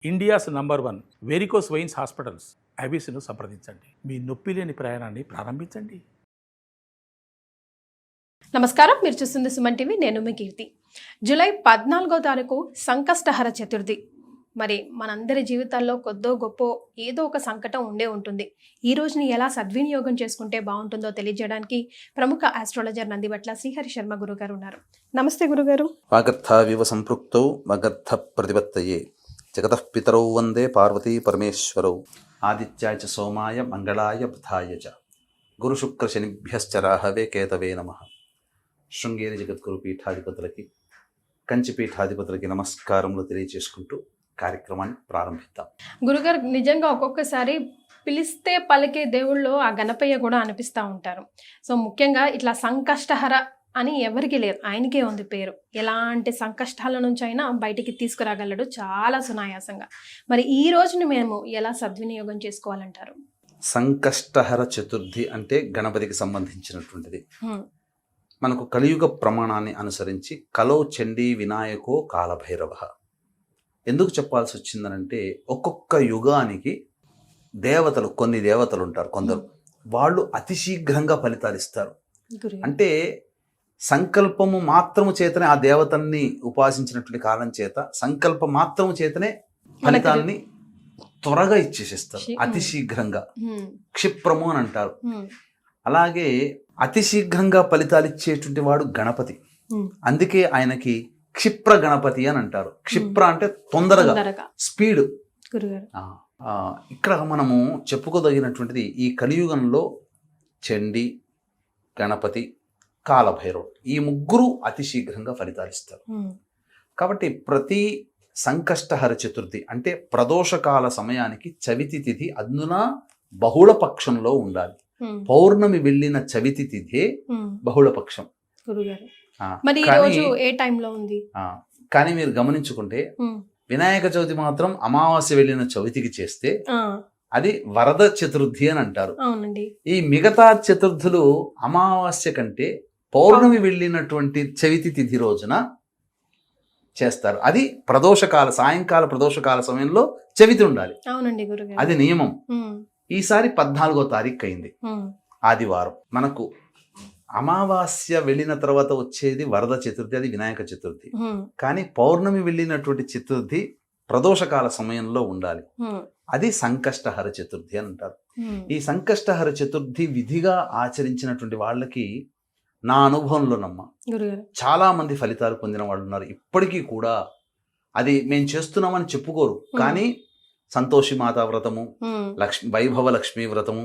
India's number 1 varicose veins hospitals ఐబీసీను సంప్రదించండి. మీ నొప్పి లేని ప్రయాణాన్ని ప్రారంభించండి. నమస్కారం, మీరు చూస్తుంది సుమన్ టీవీ. నేను మీ కీర్తి. జూలై 14వ తారీఖు సంకష్టహర చతుర్థి. మరి మనందరి జీవితాల్లో కొద్దో గొప్ప ఏదో ఒక సంకటం ఉండే ఉంటుంది. ఈ రోజుని ఎలా సద్వినియోగం చేసుకుంటే బాగుంటుందో తెలియజేయడానికి ప్రముఖ ఆస్ట్రాలజర్ నందిబట్ల శ్రీహరి శర్మ గురుగారు ఉన్నారు. నమస్తే గురుగారు. వాగర్థావివ సంపృక్తౌ వాగర్థ ప్రతిపత్తయే జగతః పితరౌ వందే పార్వతీ పరమేశ్వరౌ ఆదిత్యాయ చ సోమాయ మంగళాయ బుధాయ చ గురు శుక్ర శనిభ్యశ్చ రాహవే కేతవే నమః. శృంగేరి జగద్గురు పీఠాధిపతులకి, కంచి పీఠాధిపతులకి నమస్కారములు తెలియజేసుకుంటూ కార్యక్రమాన్ని ప్రారంభిద్దాం. గురుగారు, నిజంగా ఒక్కొక్కసారి పిలిస్తే పలికే దేవుళ్ళు ఆ గణపయ్య కూడా అనిపిస్తూ ఉంటారు. సో ముఖ్యంగా ఇట్లా సంకష్టహర అని ఎవరికి లేదు, ఆయనకే ఉంది పేరు. ఎలాంటి సంకష్టాల నుంచి అయినా బయటికి తీసుకురాగలడు చాలా సునాయాసంగా. మరి ఈ రోజుని మేము ఎలా సద్వినియోగం చేసుకోవాలంటారు? సంకష్టహర చతుర్థి అంటే గణపతికి సంబంధించినటువంటిది. మనకు కలియుగ ప్రమాణాన్ని అనుసరించి కలో చండీ వినాయకో కాలభైరవ ఎందుకు చెప్పాల్సి వచ్చిందనంటే, ఒక్కొక్క యుగానికి దేవతలు, కొన్ని దేవతలు ఉంటారు, కొందరు వాళ్ళు అతి శీఘ్రంగా ఫలితాలు ఇస్తారు. అంటే సంకల్పము మాత్రము చేతనే ఆ దేవతల్ని ఉపాసించినటువంటి కారణం చేత సంకల్పం మాత్రము చేతనే ఫలితాలని త్వరగా ఇచ్చేసేస్తారు, అతి శీఘ్రంగా. క్షిప్రము అని అంటారు. అలాగే అతి శీఘ్రంగా ఫలితాలు ఇచ్చేటువంటి వాడు గణపతి. అందుకే ఆయనకి క్షిప్ర గణపతి అని అంటారు. క్షిప్ర అంటే తొందరగా, స్పీడ్. ఇక్కడ మనము చెప్పుకోదగినటువంటిది, ఈ కలియుగంలో చండి, గణపతి, కాలభైరవుడు, ఈ ముగ్గురు అతి శీఘ్రంగా ఫలితాలు ఇస్తారు. కాబట్టి ప్రతి సంకష్టహర చతుర్థి అంటే ప్రదోషకాల సమయానికి చవితి తిథి అందున బహుళ పక్షంలో ఉండాలి. పౌర్ణమి వెళ్ళిన చవితి తిథే బహుళపక్షం. మరి ఈ రోజు ఏ టైంలో ఉంది? కానీ మీరు గమనించుకుంటే వినాయక చవితి మాత్రం అమావాస్య వెళ్ళిన చవితికి చేస్తే అది వరద చతుర్థి అని అంటారు. ఈ మిగతా చతుర్థులు అమావాస్య కంటే పౌర్ణమి వెళ్ళినటువంటి చవితి తిథి రోజున చేస్తారు. అది ప్రదోషకాల, సాయంకాల ప్రదోషకాల సమయంలో చవితి ఉండాలి. అది నియమం. ఈసారి 14వ తారీఖు అయింది, ఆదివారం. మనకు అమావాస్య వెళ్ళిన తర్వాత వచ్చేది వరద చతుర్థి, అది వినాయక చతుర్థి. కానీ పౌర్ణమి వెళ్ళినటువంటి చతుర్థి ప్రదోషకాల సమయంలో ఉండాలి, అది సంకష్టహర చతుర్థి అని అంటారు. ఈ సంకష్టహర చతుర్థి విధిగా ఆచరించినటువంటి వాళ్ళకి నా అనుభవంలోనమ్మా చాలా మంది ఫలితాలు పొందిన వాళ్ళు ఉన్నారు. ఇప్పటికీ కూడా అది మేము చేస్తున్నామని చెప్పుకోరు, కానీ సంతోషి మాతా వ్రతము, వైభవ లక్ష్మీ వ్రతము,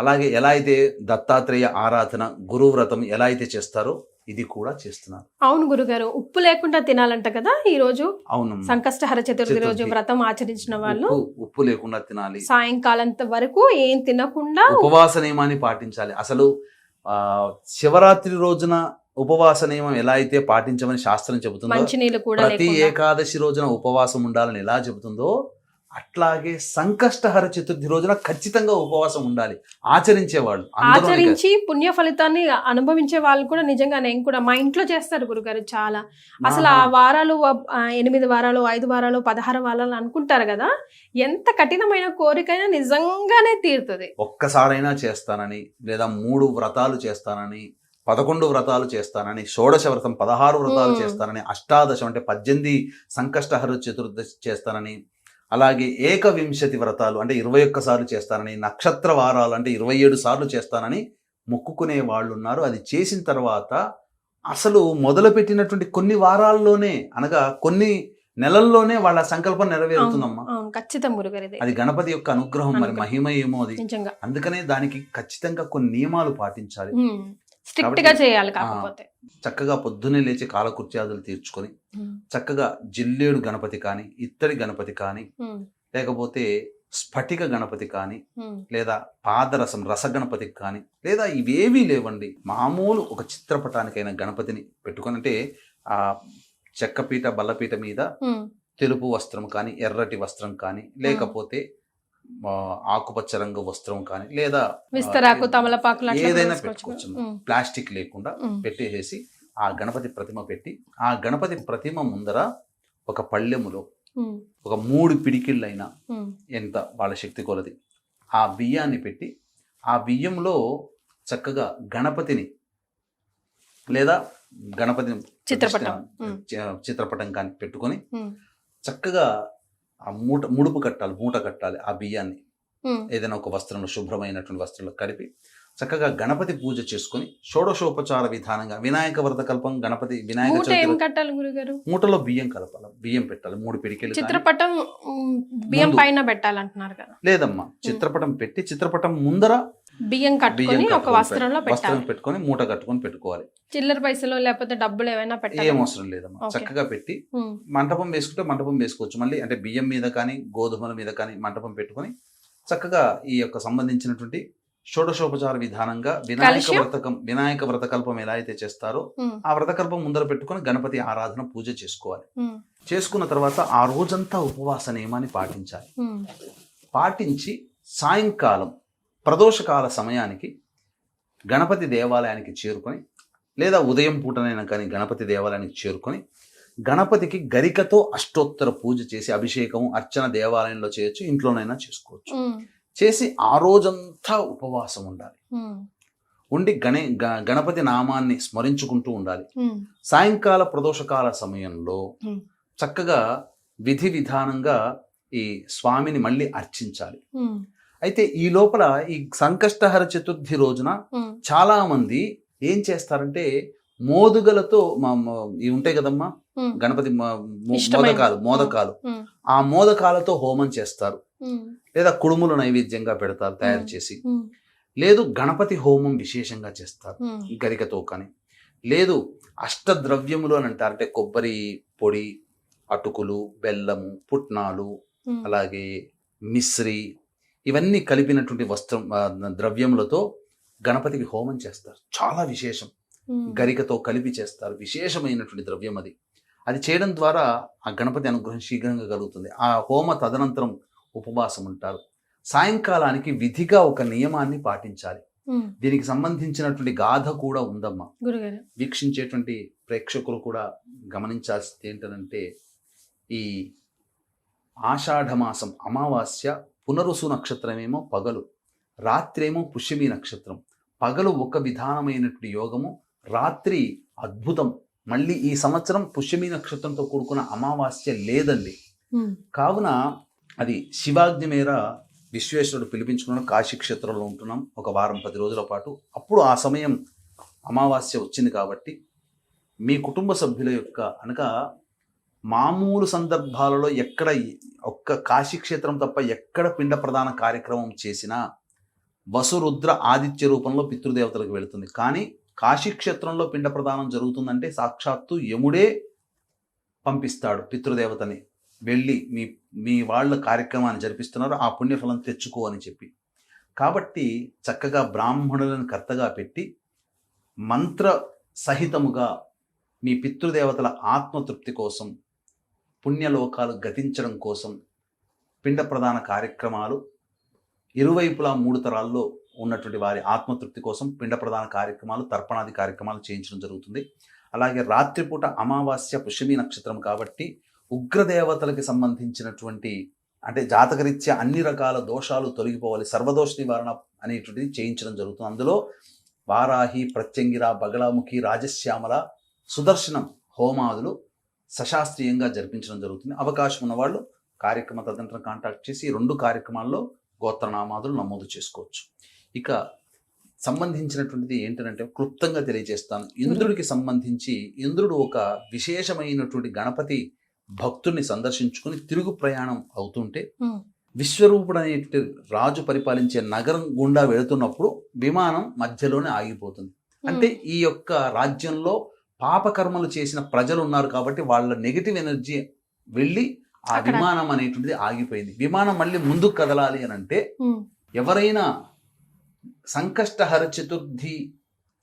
అలాగే ఎలా అయితే దత్తాత్రేయ ఆరాధన, గురు వ్రతం ఎలా అయితే చేస్తారో ఇది కూడా చేస్తున్నారు. అవును గురుగారు, ఉప్పు లేకుండా తినాలంట కదా ఈ రోజు. అవును, సంకష్టహర చతుర్థి రోజు వ్రతం ఆచరించిన వాళ్ళు ఉప్పు లేకుండా తినాలి. సాయంకాలం వరకు ఏం తినకుండా ఉపవాస నియమాన్ని పాటించాలి. అసలు శివరాత్రి రోజున ఉపవాస నియమం ఎలా అయితే పాటించమని శాస్త్రం చెబుతుందో, ప్రతి ఏకాదశి రోజున ఉపవాసం ఉండాలని ఎలా చెబుతుందో, అట్లాగే సంకష్టహర చతుర్థి రోజున ఖచ్చితంగా ఉపవాసం ఉండాలి ఆచరించేవాళ్ళు. ఆచరించి పుణ్య ఫలితాన్ని అనుభవించే వాళ్ళు కూడా నిజంగా నేను కూడా మా ఇంట్లో చేస్తారు గురుగారు. చాలా అసలు ఆ వారాలు 8 వారాలు, 5 వారాలు, 16 వారాలు అనుకుంటారు కదా, ఎంత కఠినమైన కోరికైనా నిజంగానే తీరుతుంది. ఒక్కసారైనా చేస్తానని, లేదా 3 వ్రతాలు చేస్తానని, 11 వ్రతాలు చేస్తానని, షోడశ వ్రతం 16 వ్రతాలు చేస్తానని, అష్టాదశం అంటే 18 సంకష్టహర చతుర్థి చేస్తానని, అలాగే 21 వ్రతాలు అంటే 21 సార్లు చేస్తానని, నక్షత్ర వారాలు అంటే 27 సార్లు చేస్తానని మొక్కుకునే వాళ్ళు ఉన్నారు. అది చేసిన తర్వాత అసలు మొదలుపెట్టినటువంటి కొన్ని వారాల్లోనే, అనగా కొన్ని నెలల్లోనే వాళ్ళ సంకల్పం నెరవేరుతుందమ్మా. అది గణపతి యొక్క అనుగ్రహం, మరి మహిమ ఏమో అది. అందుకనే దానికి ఖచ్చితంగా కొన్ని నియమాలు పాటించాలి, స్ట్రిక్ట్ గా చేయాలి. కాకపోతే చక్కగా పొద్దున్నే లేచి కాలకృత్యాదులు తీర్చుకొని చక్కగా జిల్లేడు గణపతి కానీ, ఇత్తడి గణపతి కానీ, లేకపోతే స్ఫటిక గణపతి కానీ, లేదా పాదరసం రసగణపతికి కానీ, లేదా ఇవేవీ లేవండి, మామూలు ఒక చిత్రపటానికైన గణపతిని పెట్టుకొని, అంటే ఆ చెక్కపీట బల్లపీట మీద తెలుపు వస్త్రం కానీ, ఎర్రటి వస్త్రం కానీ, లేకపోతే ఆకుపచ్చ రంగు వస్త్రం కానీ, లేదా విస్తరాకు, తమలపాకు ఏదైనా పెట్టుకోవచ్చు. ప్లాస్టిక్ లేకుండా పెట్టేసి ఆ గణపతి ప్రతిమ పెట్టి, ఆ గణపతి ప్రతిమ ముందర ఒక పళ్ళెములో ఒక 3 పిడికిళ్ళైనా ఎంత వాళ్ళ శక్తి కొలది ఆ బియ్యాన్ని పెట్టి ఆ బియ్యంలో చక్కగా గణపతిని లేదా గణపతిని చిత్రపటం కానీ పెట్టుకొని చక్కగా ఆ ముడుపు కట్టాలి, మూట కట్టాలి ఆ బియ్యాన్ని ఏదైనా ఒక వస్త్రంలో, శుభ్రమైనటువంటి వస్త్రంలో కలిపి చక్కగా గణపతి పూజ చేసుకుని షోడశోపచార విధానంగా వినాయక వ్రత కల్పం గణపతి వినాయక చవితి మూటలో బియ్యం కలపాలి, బియ్యం పెట్టాలి 3 పిడికెలు. చిత్రపటం బియ్యం పైన పెట్టాలంటున్నారు కదా? లేదమ్మా, చిత్రపటం పెట్టి చిత్రపటం ముందర బియ్యం కట్టుకొని ఒక వస్త్రంలో పెట్టుకొని మూట కట్టుకొని పెట్టుకోవాలి. చిల్లర పైసలు లేకపోతే డబ్బులు ఏమైనా పెట్టాలి? ఏం అవసరం లేదమ్మా, చక్కగా పెట్టి మంటపం వేసుకుంటే మంటపం వేసుకోవచ్చు. మళ్ళీ అంటే బియ్యం మీద కానీ గోధుమల మీద కానీ మంటపం పెట్టుకొని చక్కగా ఈ యొక్క సంబంధించినటువంటి షోడశోపచార విధానంగా వినాయక వ్రతకల్పం ఎలా అయితే చేస్తారో ఆ వ్రతకల్పం ముందర పెట్టుకొని గణపతి ఆరాధన పూజ చేసుకోవాలి. చేసుకున్న తర్వాత ఆ రోజంతా ఉపవాస నియమాన్ని పాటించాలి. పాటించి సాయంకాలం ప్రదోషకాల సమయానికి గణపతి దేవాలయానికి చేరుకొని లేదా ఉదయం పూటనైనా కానీ గణపతి దేవాలయానికి చేరుకొని గణపతికి గరికతో అష్టోత్తర పూజ చేసి అభిషేకం అర్చన దేవాలయంలో చేయొచ్చు, ఇంట్లోనైనా చేసుకోవచ్చు. చేసి ఆ రోజంతా ఉపవాసం ఉండాలి. ఉండి గణపతి నామాన్ని స్మరించుకుంటూ ఉండాలి. సాయంకాల ప్రదోషకాల సమయంలో చక్కగా విధి విధానంగా ఈ స్వామిని మళ్ళీ అర్చించాలి. అయితే ఈ లోపల ఈ సంకష్టహర చతుర్థి రోజున చాలా మంది ఏం చేస్తారంటే మోదుగలతో ఇవి ఉంటాయి కదమ్మా గణపతి మోదకాలు ఆ మోదకాలతో హోమం చేస్తారు, లేదా కుడుములు నైవేద్యంగా పెడతారు తయారు చేసి, లేదు గణపతి హోమం విశేషంగా చేస్తారు గరికతో కానీ, లేదు అష్టద్రవ్యములు అని అంటారు. అంటే కొబ్బరి పొడి, అటుకులు, బెల్లము, పుట్నాలు, అలాగే మిశ్రి, ఇవన్నీ కలిపినటువంటి ద్రవ్యములతో గణపతికి హోమం చేస్తారు. చాలా విశేషం, గరికతో కలిపి చేస్తారు. విశేషమైనటువంటి ద్రవ్యం అది చేయడం ద్వారా ఆ గణపతి అనుగ్రహం శీఘ్రంగా కలుగుతుంది. ఆ హోమ తదనంతరం ఉపవాసం ఉంటారు. సాయంకాలానికి విధిగా ఒక నియమాన్ని పాటించాలి. దీనికి సంబంధించినటువంటి గాథ కూడా ఉందమ్మా. వీక్షించేటువంటి ప్రేక్షకులు కూడా గమనించాల్సింది ఏంటంటే, ఈ ఆషాఢమాసం అమావాస్య పునరుసు నక్షత్రమేమో పగలు, రాత్రేమో పుష్యమి నక్షత్రం. పగలు ఒక విధానమైనటువంటి యోగము, రాత్రి అద్భుతం. మళ్ళీ ఈ సంవత్సరం పుష్యమి నక్షత్రంతో కూడుకున్న అమావాస్య లేదండి. కావున అది శివాజ్ఞ మేర విశ్వేశ్వరుడు పిలిపించుకున్న కాశీ క్షేత్రంలో ఉంటున్నాం ఒక వారం 10 రోజుల పాటు. అప్పుడు ఆ సమయం అమావాస్య వచ్చింది కాబట్టి మీ కుటుంబ సభ్యుల యొక్క అనగా మామూలు సందర్భాలలో ఎక్కడ ఒక్క కాశీ క్షేత్రం తప్ప ఎక్కడ పిండ ప్రదాన కార్యక్రమం చేసినా వసురుద్ర ఆదిత్య రూపంలో పితృదేవతలకు వెళుతుంది. కానీ కాశీ క్షేత్రంలో పిండ ప్రదానం జరుగుతుందంటే సాక్షాత్తు యముడే పంపిస్తాడు పితృదేవతని, వెళ్ళి మీ వాళ్ళ కార్యక్రమాన్ని జరిపిస్తున్నారు, ఆ పుణ్యఫలం తెచ్చుకో అని చెప్పి. కాబట్టి చక్కగా బ్రాహ్మణులను కర్తగా పెట్టి మంత్ర సహితముగా మీ పితృదేవతల ఆత్మతృప్తి కోసం, పుణ్యలోకాలు గతించడం కోసం పిండ ప్రదాన కార్యక్రమాలు ఇరువైపులా 3 తరాల్లో ఉన్నటువంటి వారి ఆత్మతృప్తి కోసం పిండ ప్రదాన కార్యక్రమాలు, తర్పణాది కార్యక్రమాలు చేయించడం జరుగుతుంది. అలాగే రాత్రిపూట అమావాస్య పుష్యమి నక్షత్రం కాబట్టి ఉగ్రదేవతలకి సంబంధించినటువంటి అంటే జాతకరీత్యా అన్ని రకాల దోషాలు తొలగిపోవాలి, సర్వదోష నివారణ అనేటువంటిది చేయించడం జరుగుతుంది. అందులో వారాహి, ప్రత్యంగిర, బగళాముఖి, రాజశ్యామల, సుదర్శనం హోమాదులు సశాస్త్రీయంగా జరిపించడం జరుగుతుంది. అవకాశం ఉన్నవాళ్ళు కార్యక్రమ తదనంతరం కాంటాక్ట్ చేసి 2 కార్యక్రమాల్లో గోత్రనామాదులు నమోదు చేసుకోవచ్చు. ఇక సంబంధించినటువంటిది ఏంటంటే క్లుప్తంగా తెలియజేస్తాను. ఇంద్రుడికి సంబంధించి ఇంద్రుడు ఒక విశేషమైనటువంటి గణపతి భక్తుడిని సందర్శించుకుని తిరుగు ప్రయాణం అవుతుంటే విశ్వరూపుడు అనే రాజు పరిపాలించే నగరం గుండా వెళుతున్నప్పుడు విమానం మధ్యలోనే ఆగిపోతుంది. అంటే ఈ యొక్క రాజ్యంలో పాపకర్మలు చేసిన ప్రజలు ఉన్నారు కాబట్టి వాళ్ళ నెగిటివ్ ఎనర్జీ వెళ్ళి ఆ విమానం అనేటువంటిది ఆగిపోయింది. విమానం మళ్ళీ ముందుకు కదలాలి అని అంటే ఎవరైనా సంకష్టహర చతుర్థి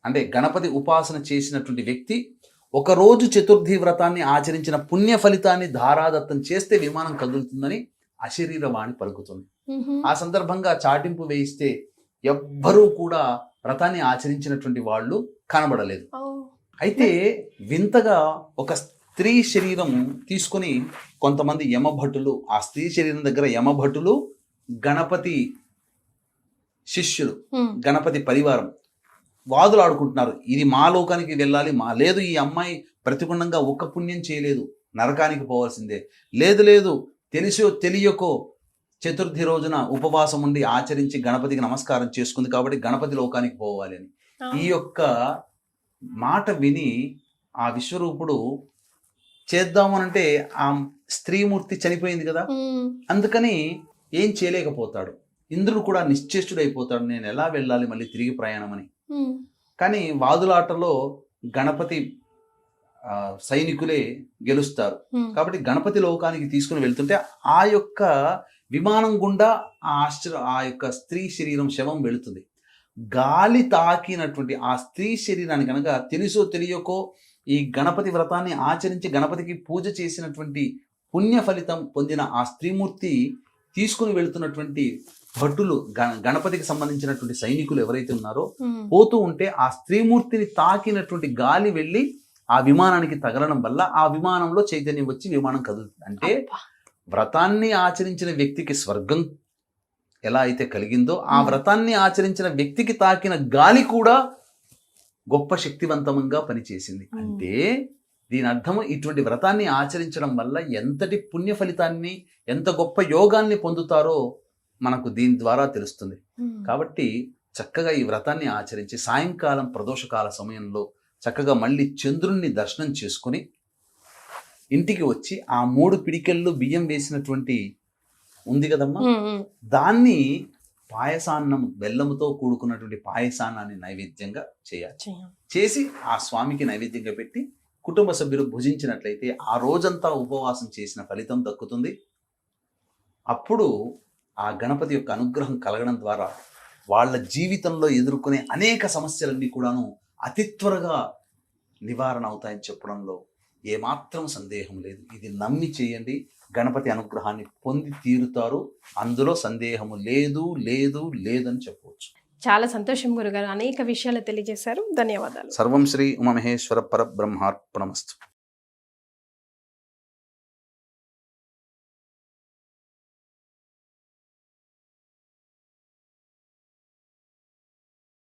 అంటే గణపతి ఉపాసన చేసినటువంటి వ్యక్తి ఒకరోజు చతుర్థి వ్రతాన్ని ఆచరించిన పుణ్య ఫలితాన్ని ధారాదత్తం చేస్తే విమానం కదులుతుందని అశరీరవాణి పలుకుతుంది. ఆ సందర్భంగా చాటింపు వేయిస్తే ఎవ్వరూ కూడా వ్రతాన్ని ఆచరించినటువంటి వాళ్ళు కనబడలేదు. అయితే వింతగా ఒక స్త్రీ శరీరం తీసుకొని కొంతమంది యమభటులు, ఆ స్త్రీ శరీరం దగ్గర యమభటులు, గణపతి శిష్యులు, గణపతి పరివారం వాదులు ఆడుకుంటున్నారు. ఇది మా లోకానికి వెళ్ళాలి, లేదు ఈ అమ్మాయి ప్రతిగుణంగా ఒక్క పుణ్యం చేయలేదు, నరకానికి పోవాల్సిందే, లేదు తెలిసో తెలియకో చతుర్థి రోజున ఉపవాసం ఉండి ఆచరించి గణపతికి నమస్కారం చేసుకుంది కాబట్టి గణపతి లోకానికి పోవాలి అని. ఈ యొక్క మాట విని ఆ విశ్వరూపుడు చేద్దామనంటే ఆ స్త్రీమూర్తి చనిపోయింది కదా, అందుకని ఏం చేయలేకపోతాడు. ఇంద్రుడు కూడా నిశ్చేష్టుడైపోతాడు, నేను ఎలా వెళ్ళాలి మళ్ళీ తిరిగి ప్రయాణం అని. కానీ వాదులాటలో గణపతి సైనికులే గెలుస్తారు కాబట్టి గణపతి లోకానికి తీసుకుని వెళ్తుంటే ఆ యొక్క విమానం గుండా ఆ యొక్క స్త్రీ శరీరం శవం వెళుతుంది. గాలి తాకినటువంటి ఆ స్త్రీ శరీరాన్ని కనుక తెలుసో తెలియకో ఈ గణపతి వ్రతాన్ని ఆచరించి గణపతికి పూజ చేసినటువంటి పుణ్య ఫలితం పొందిన ఆ స్త్రీమూర్తి తీసుకుని వెళుతున్నటువంటి భటులు, గణపతికి సంబంధించినటువంటి సైనికులు ఎవరైతే ఉన్నారో పోతూ ఉంటే ఆ స్త్రీమూర్తిని తాకినటువంటి గాలి వెళ్ళి ఆ విమానానికి తగలడం వల్ల ఆ విమానంలో చైతన్యం వచ్చి విమానం కదులుతుంది. అంటే వ్రతాన్ని ఆచరించిన వ్యక్తికి స్వర్గం ఎలా అయితే కలిగిందో ఆ వ్రతాన్ని ఆచరించిన వ్యక్తికి తాకిన గాలి కూడా గొప్ప శక్తివంతంగా పనిచేసింది. అంటే దీని అర్థము ఇటువంటి వ్రతాన్ని ఆచరించడం వల్ల ఎంతటి పుణ్య ఫలితాన్ని, ఎంత గొప్ప యోగాన్ని పొందుతారో మనకు దీని ద్వారా తెలుస్తుంది. కాబట్టి చక్కగా ఈ వ్రతాన్ని ఆచరించి సాయంకాలం ప్రదోషకాల సమయంలో చక్కగా మళ్ళీ చంద్రుణ్ణి దర్శనం చేసుకుని ఇంటికి వచ్చి ఆ 3 పిడికెళ్ళు బియ్యం వేసినటువంటి ఉంది కదమ్మా, దాన్ని పాయసాన్నం, బెల్లముతో కూడుకున్నటువంటి పాయసాన్నాన్ని నైవేద్యంగా చేయాలి. చేసి ఆ స్వామికి నైవేద్యంగా పెట్టి కుటుంబ సభ్యులు భుజించినట్లయితే ఆ రోజంతా ఉపవాసం చేసిన ఫలితం దక్కుతుంది. అప్పుడు ఆ గణపతి యొక్క అనుగ్రహం కలగడం ద్వారా వాళ్ళ జీవితంలో ఎదుర్కొనే అనేక సమస్యలన్నీ కూడాను అతి త్వరగా నివారణ అవుతాయని చెప్పడంలో ఏమాత్రం సందేహం లేదు. ఇది నమ్మి చేయండి, గణపతి అనుగ్రహాన్ని పొంది తీరుతారు, అందులో సందేహము లేదు లేదని చెప్పవచ్చు. చాలా సంతోషం గురుగారు, అనేక విషయాలు తెలియజేశారు. ధన్యవాదాలు. సర్వం శ్రీ ఉమామహేశ్వర పరబ్రహ్మార్పణమస్తు.